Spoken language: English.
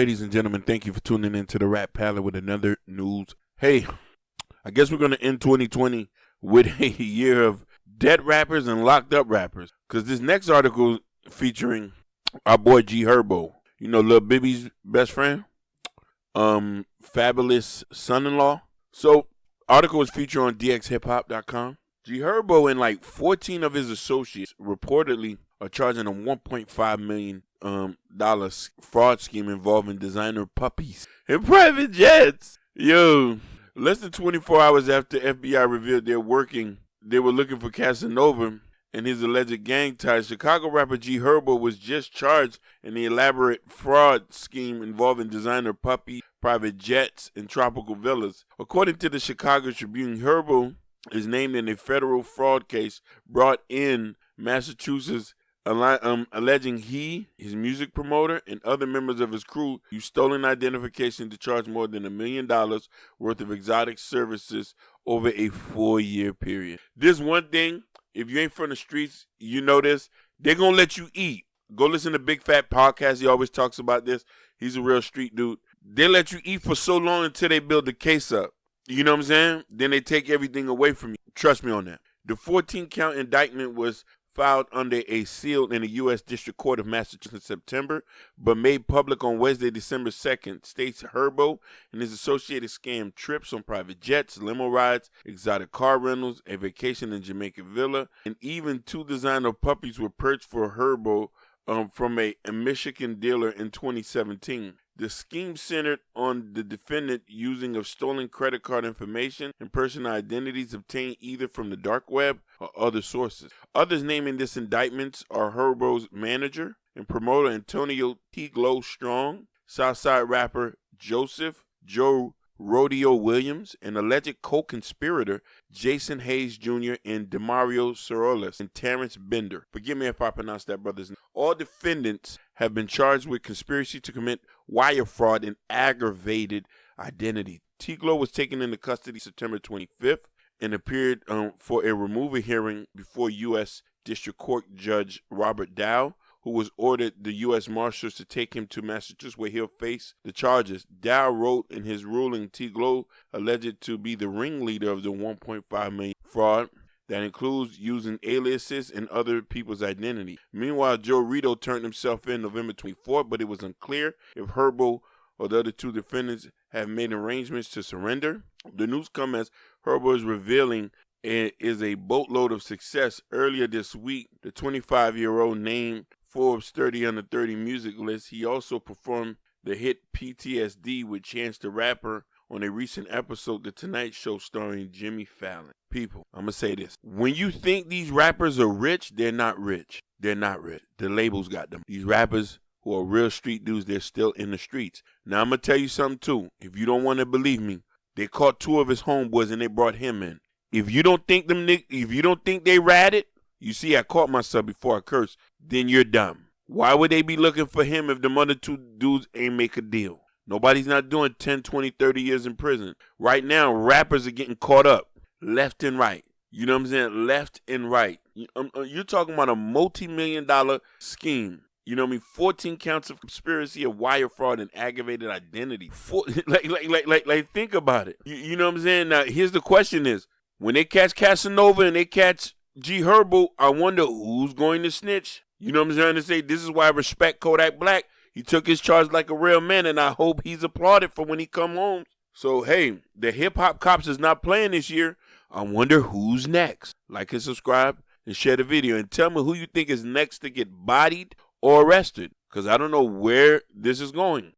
Ladies and gentlemen, thank you for tuning in to the Rap Palette with another news. Hey, I guess we're going to end 2020 with a year of dead rappers and locked up rappers. Because this next article featuring our boy G Herbo, you know, Lil Bibby's best friend, fabulous son-in-law. So, article is featured on dxhiphop.com. G Herbo and like 14 of his associates reportedly are charging a $1.5 million fraud scheme involving designer puppies and private jets. Yo, less than 24 hours after FBI revealed they were looking for Casanova and his alleged gang ties, Chicago rapper G Herbo was just charged in the elaborate fraud scheme involving designer puppies, private jets, and tropical villas. According to the Chicago Tribune, Herbo is named in a federal fraud case brought in Massachusetts, alleging his music promoter, and other members of his crew used stolen identification to charge more than $1 million worth of exotic services over a 4-year period. This one thing, if you ain't from the streets, you know this, they're going to let you eat. Go listen to Big Fat Podcast. He always talks about this. He's a real street dude. They let you eat for so long until they build the case up. You know what I'm saying? Then they take everything away from you. Trust me on that. The 14-count indictment was filed under a seal in the U.S. District Court of Massachusetts in September, but made public on Wednesday, December 2nd, states Herbo and his associated scam trips on private jets, limo rides, exotic car rentals, a vacation in Jamaica villa, and even 2 designer puppies were purchased for Herbo from a Michigan dealer in 2017. The scheme centered on the defendant using of stolen credit card information and personal identities obtained either from the dark web or other sources. Others named in this indictments are Herbo's manager and promoter Antonio Tiglo Strong, Southside rapper Joseph Joe Rodeo Williams, and alleged co-conspirator Jason Hayes Jr. and Demario Sorolas and Terrence Bender. Forgive me if I pronounce that brother's name. All defendants have been charged with conspiracy to commit wire fraud and aggravated identity. Tiglo was taken into custody September 25th and appeared for a removal hearing before U.S. District Court Judge Robert Dow, who was ordered the U.S. Marshals to take him to Massachusetts where he'll face the charges. Dow wrote in his ruling Tiglo alleged to be the ringleader of the $1.5 million fraud that includes using aliases and other people's identity. Meanwhile, Joe Rito turned himself in November 24th, but it was unclear if Herbo or the other 2 defendants have made arrangements to surrender. The news comes as Herbo is revealing is a boatload of success. Earlier this week, the 25-year-old named Forbes 30 under 30 music list. He also performed the hit PTSD with Chance the Rapper on a recent episode, The Tonight Show, starring Jimmy Fallon. People, I'm going to say this. When you think these rappers are rich, they're not rich. They're not rich. The labels got them. These rappers who are real street dudes, they're still in the streets. Now, I'm going to tell you something, too. If you don't want to believe me, they caught 2 of his homeboys and they brought him in. If you don't think they ratted, you see, I caught myself before I cursed, then you're dumb. Why would they be looking for him if the other 2 dudes ain't make a deal? Nobody's not doing 10, 20, 30 years in prison. Right now, rappers are getting caught up left and right. You know what I'm saying? Left and right. You're talking about a multi-million-dollar scheme. You know what I mean? 14 counts of conspiracy of wire fraud and aggravated identity. Think about it. You know what I'm saying? Now, here's the question is, when they catch Casanova and they catch G Herbo, I wonder who's going to snitch. You know what I'm trying to say? This is why I respect Kodak Black. He took his charge like a real man, and I hope he's applauded for when he come home. So, hey, the hip-hop cops is not playing this year. I wonder who's next. Like and subscribe and share the video. And tell me who you think is next to get bodied or arrested. Because I don't know where this is going.